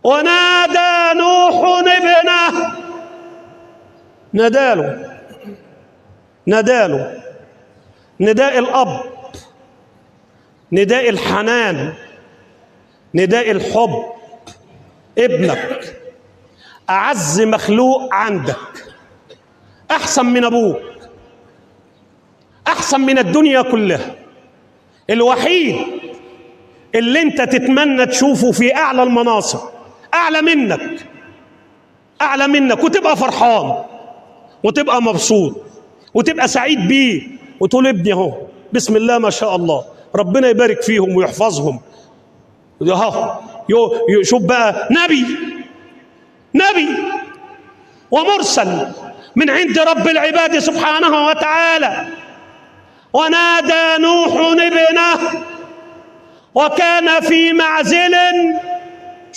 ونادى نوح ابنه، ناداله نداء الأب، نداء الحنان، نداء الحب. ابنك أعز مخلوق عندك، أحسن من أبوك، أحسن من الدنيا كلها، الوحيد اللي أنت تتمنى تشوفه في أعلى المناصب، أعلى منك، وتبقى فرحان وتبقى مبسوط وتبقى سعيد بيه، وتقول ابني اهو بسم الله ما شاء الله، ربنا يبارك فيهم ويحفظهم. شوف بقى، نبي ومرسل من عند رب العباد سبحانه وتعالى. ونادى نوح ابنه وكان في معزل